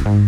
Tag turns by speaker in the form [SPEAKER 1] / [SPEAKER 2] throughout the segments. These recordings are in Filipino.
[SPEAKER 1] Mga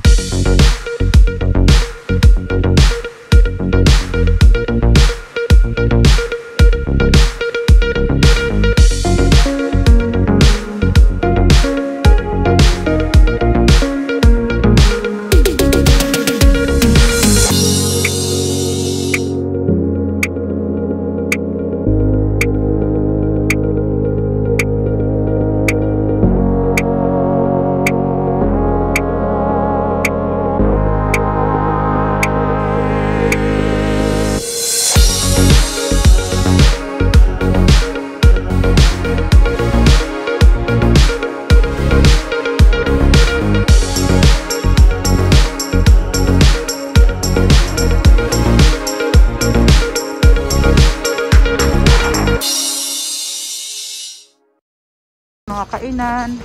[SPEAKER 1] kainan.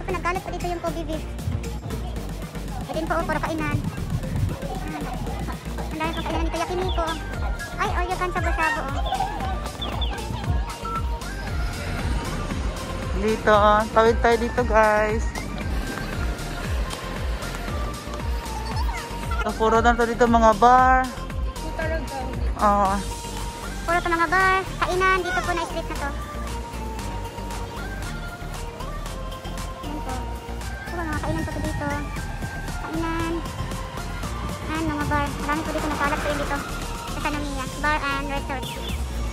[SPEAKER 2] Yan, nagkalat po dito yung Kobe beef. E din po para kainan. Ang dami pang kainan dito, yakiniko. Ay, yakan sabo-sabo.
[SPEAKER 1] Dito, tawid tayo dito guys. So, puro na to dito mga bar. Oo.
[SPEAKER 2] Puro to mga bar, kainan, dito po na street na to. Ayan po. Ito ba mga kainan po to dito? Kainan. Ayan mga bar. Marami po dito nakalat po yun dito. Sa Sanomiya. Bar and resort.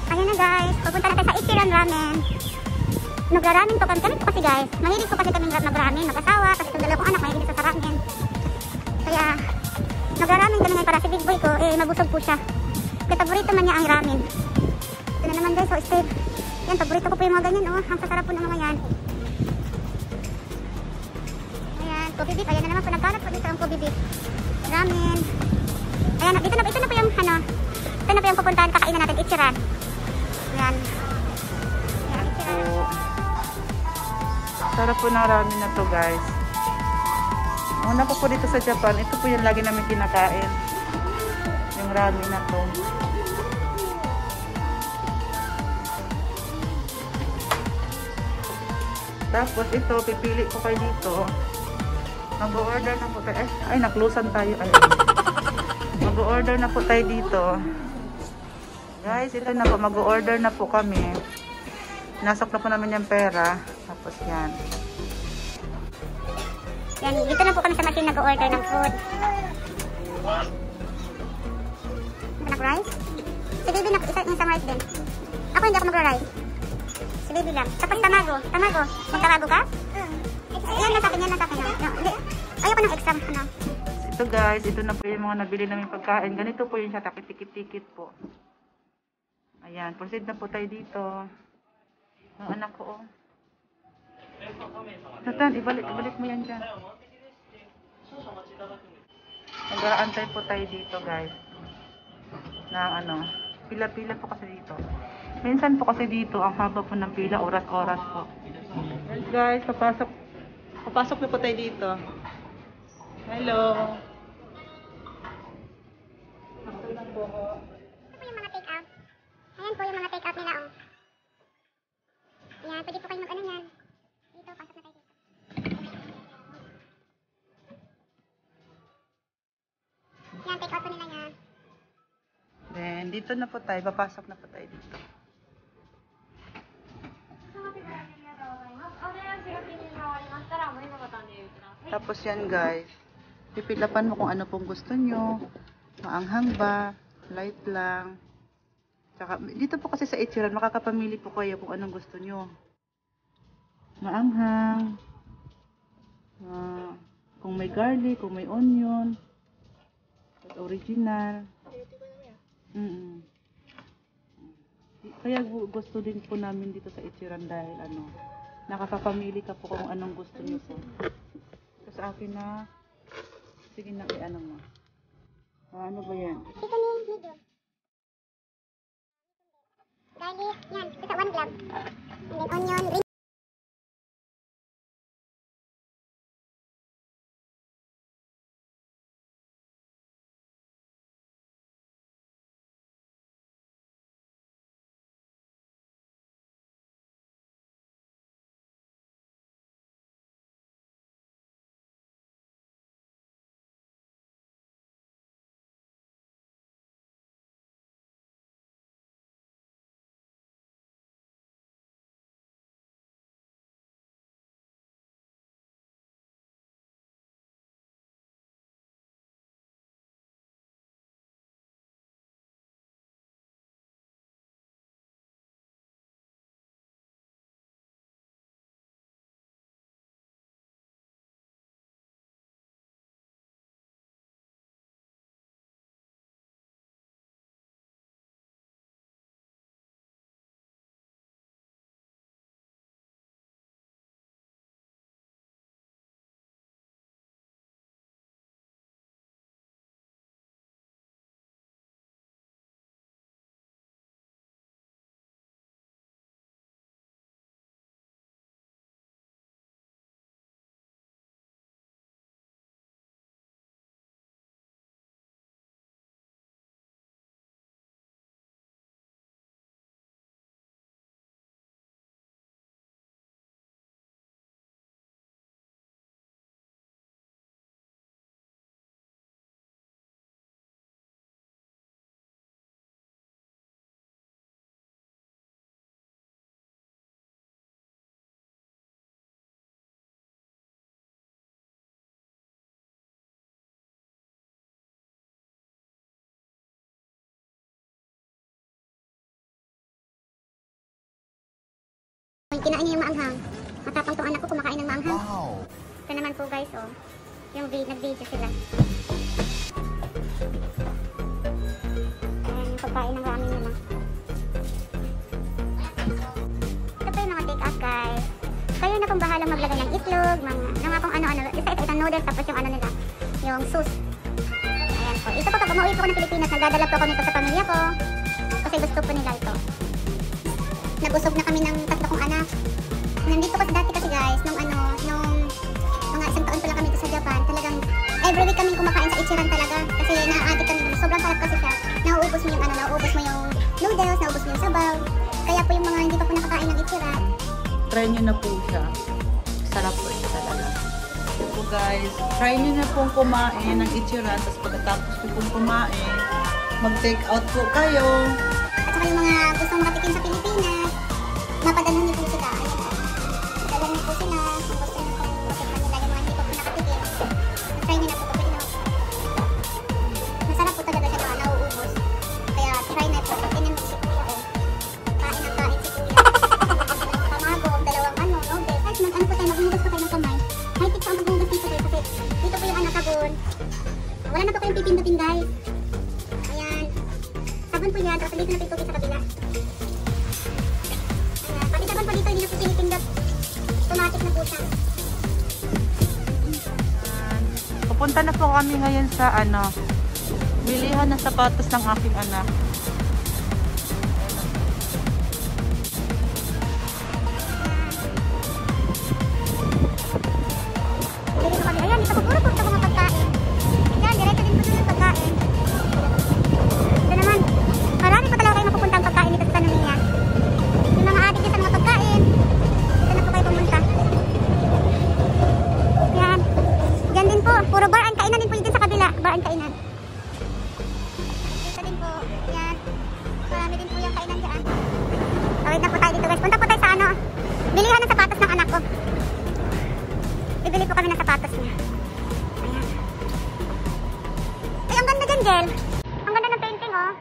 [SPEAKER 2] Ayan na guys. Pupunta natin sa Ichiran Ramen. Nagra-ramen po kami. Kami po kasi guys. Mahilig po kasi kami nagra-ramen. Mag-asawa. Kasi itong dalawa kong anak mahilig sa ramen. Kaya nagra-ramen kami ngayon para si Big Boy ko. Mabusog po siya. Kaya paborito man niya ang ramen. Ito na naman guys, so stay. Yan, paborito ko po yung mga ganyan, oh. Ang sasarap po ng mga yan. Ayan, Kobe beef. Ayan na naman po, nagkanap po dito ang Kobe beef. Ramen. Ayan, ito na po yung, ito na po yung pupuntahan, kakainan natin, Ichiran. Ayan. Ayan, Ichiran.
[SPEAKER 1] Sarap po ng ramen na to guys. Una po dito sa Japan, ito po yung lagi namin kinakain. Yung ramen na to. Tapos ito, pipili ko kayo dito. Mag-order na po tayo. Ay, naklusan tayo. Mag-order na po tayo dito. Guys, ito na po. Mag-order na po kami. Nasok na po namin yung pera. Tapos yan.
[SPEAKER 2] Yan, dito na po kami sa machine nag-order ng food. Nag-rice? Si baby isang rice din. Ako hindi ako mag-rice. Si baby lang. Tapos tamago. Tamago. Mag-tamago ka? Yan na sa akin, yan na sa akin. Ayoko ng extra. Ano?
[SPEAKER 1] Ito guys, ito na po yung mga nabili namin pagkain. Ganito po yung siya, takit-tikit-tikit po. Ayan, proceed na po tayo dito. Ang anak ko, oh. Nathan, ibalik mo yan dyan. Mag-aantay po tayo dito guys. Na ano, pila-pila po kasi dito. Minsan po kasi dito, ang haba po ng pila, oras-oras po. Yes guys, papasok na po tayo dito. Hello. Pasok na po ako.
[SPEAKER 2] Ito po yung mga take-out. Ayan po yung mga take-out nila, oh. Ayan, pwede po kayo mag-ano yan. Dito, pasok na tayo dito. Yan, take-out po nila yan.
[SPEAKER 1] Then, dito na po tayo. Papasok na po tayo dito. Tapos yan guys. Pipilapan mo kung ano pong gusto nyo. Maanghang ba? Light lang. Tsaka, dito po kasi sa Ichiran, makakapamili po kayo kung anong gusto nyo. Maanghang. Kung may garlic, kung may onion. Original. Kaya gusto din po namin dito sa Ichiran dahil ano, nakakapamili ka po kung anong gusto niyo po. So sa akin na, sige na ano mo. Ano ba yan?
[SPEAKER 2] Ito ni medium. Garlic, yan. Isa 1 gram. And then onion, kinain niya yung maanghang. Matapang tong anak ko kumakain ng maanghang. Ito naman po guys, oh. Yung nag-video sila. Ayan yung pagkain ng ramen nila. Ito po yung mga take out guys. Kayo na pong bahalang maglagay ng itlog, mga kung ano-ano. Isa noodles, tapos yung ano nila, yung sauce. Ayan po. Ito po pag umuwi po ako ng Pilipinas, nagdadala po ako nito sa pamilya ko. Kasi gusto po nila ito. Nabusog na kami ng 3 kong anak. Nandito kasi dati kasi guys, nung mga 1 taon pa lang kami dito sa Japan, talagang every week kami kumakain sa Ichiran talaga. Kasi na-addict kami dun. Sobrang sarap kasi siya. Nauubos mo yung nauubos mo yung noodles, nauubos mo yung sabaw. Kaya po yung mga hindi pa po nakakain ng Ichiran,
[SPEAKER 1] Try nyo na po siya. Sarap po siya talaga. So guys, try nyo na pong kumain ng Ichiran. Tapos pagkatapos nyo pong kumain, mag-take out po kayo.
[SPEAKER 2] at saka yung mga gustong makatikim sa Pilipinas, mapadalhan niyo po sila. Ayun po. Padalhan niyo po sila kung gusto niyo po matikman nila yung mga hindi pa po nakatikim. Try niyo na po kapag masarap po talaga siya na nauubos. Kaya try na po. Tingnan mo si Kuya oh. Kain ng kain si Kuya. Pamagong, 2 noodles. Kahit ano po tayo, maghugas pa tayo ng kamay. Kahit ito ang maghugas dito tayo kasi dito po yung sabon. Wala na po kayong pipindutin guys. Ayan. Sabon po yan. Tapos dito na po sa kabila. Ayan. Pati sabon po dito, hindi na po pinipindot. Automatic na po siya.
[SPEAKER 1] Pupunta na po kami ngayon sa bilihan ng sapatos ng aking anak.
[SPEAKER 2] Dito kami. Ayan, dito po puro po sa mga pagkain. Ayan, diretso din po sa mga pagkain. Ito naman. Marami pa talaga kayo mapupuntang pagkain dito sa Tanomiya. Yung mga adik sa mga pagkain, dito na po kayo pumunta. Ayan. Diyan din po. Puro bar and kainan din po dito sa kabila. Bar and kainan. Dito din po. Ayan. Marami din po yung kainan dyan. Tawid na po tayo dito guys. Punta po tayo sa bilihan ng sapatos ng anak ko. Bibili po kami ng sapatos niya. Ayan. Ay, ang ganda dyan, Jel. Ang ganda ng painting, oh.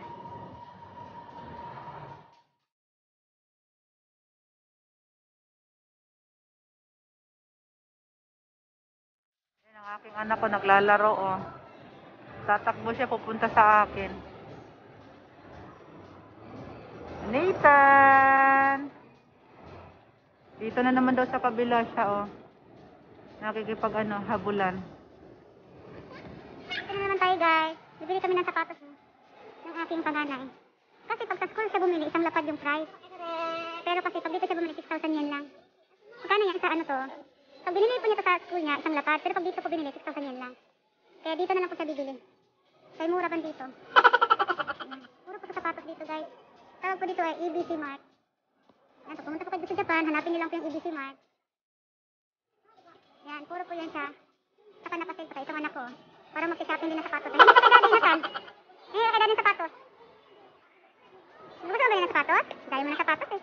[SPEAKER 1] Yan ang aking anak ko, naglalaro, oh. Tatakbo siya, pupunta sa akin. Nathan! Dito na naman daw sa kabila siya, oh. Nakikipag habulan.
[SPEAKER 2] Ito na naman tayo, guys. Bibili kami ng sapatos ng aking panganay. Kasi pag sa school siya bumili, isang lapad yung price. Pero kasi pag dito siya bumili, 6,000 yen lang. Magkano yan sa to? Pag binili po niya to sa school niya, isang lapad. Pero pag dito po binili, 6,000 yen lang. Kaya dito na lang po siya bibili. Kaya mura pa dito. Puro po sa sapatos dito, guys. Tawag po dito ay EBC Mart. Yan, pag pumunta po kayo sa Japan, hanapin niyo lang po yung EBC Mart. Yan, puro po yan siya. Saka napasale pa itong anak ko. Para mag-shopping din ng sapatos. Hindi ka kaya din nasan? Hindi ka kaya din sapatos. Gusto mo ba ng sapatos? Dahil mo ng sapatos eh.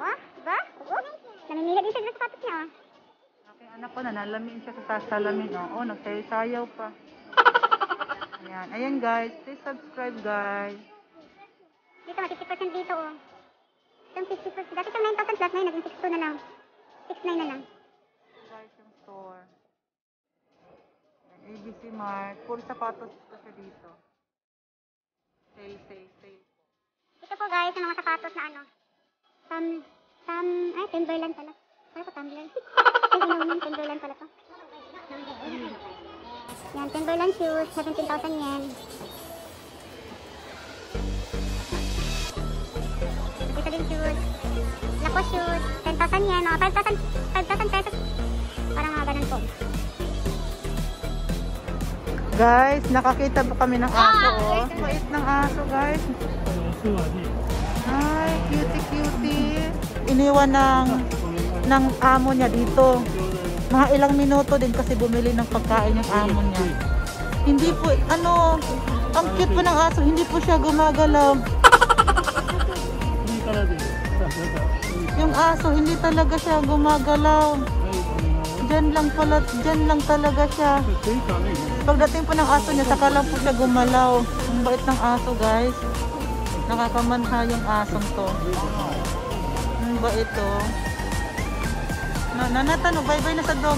[SPEAKER 2] Oh, diba? Oo. Namimili din siya ng sapatos niya oh.
[SPEAKER 1] Aking anak ko, nanalamin siya sa sasalamin. Oh, nagsayaw-sayaw pa. Ayan. Ayan guys. Please subscribe guys.
[SPEAKER 2] Dito, 50% dito oh. Itong 50%. Dati itong 9,000 plus na yun, naging 6,2 na lang. 6,9 na lang.
[SPEAKER 1] Guys, yung store. Ayan, ABC Mart. Puro sapatos kasi dito. Sale.
[SPEAKER 2] Ito po guys, yung mga sapatos na Timberland pala. Ano po Timberland? Timberland pala to. Yan, Timberland shoes, 17,000 yen. Ito din shoes. Lacoste shoes, 10,000 yen. Mga 5,000 pesos. Parang mga ganun po.
[SPEAKER 1] Guys, nakakita po kami ng aso, oh. Mait ng aso, guys. Ay, cutie. Iniwan ng amo niya dito. Mga ilang minuto din kasi bumili ng pagkain yung amo niya. Hindi po, ang cute po ng aso, hindi po siya gumagalaw. Yung aso, hindi talaga siya gumagalaw. Diyan lang talaga siya. Pagdating po ng aso niya, saka lang po siya gumalaw. Ang bait ng aso, guys. Nakakamanha yung asong to. Ang bait to. Nanatan, bye-bye na sa dog.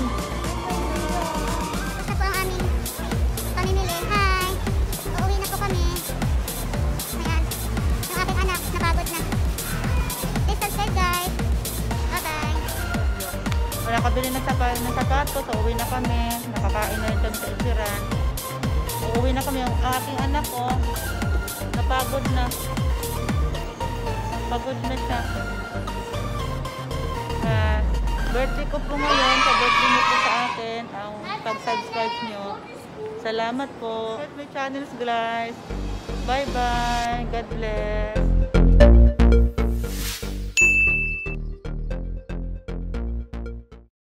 [SPEAKER 2] Basta po ang aming pamimili. Hi! Uuwi na po kami. Ayan. Yung aking anak, napagod na. Please subscribe guys. Bye-bye.
[SPEAKER 1] Wala kabili ng sapatos, so uwi na kami. Nakakain na rin kami sa Isiran. Uuwi na kami. Ang aking anak ko, napagod na. Pagod na siya. Birthday ko po ngayon. Sa birthday niyo po sa akin, ang pag-subscribe nyo. Salamat po. Subscribe my channels guys. Bye-bye. God bless.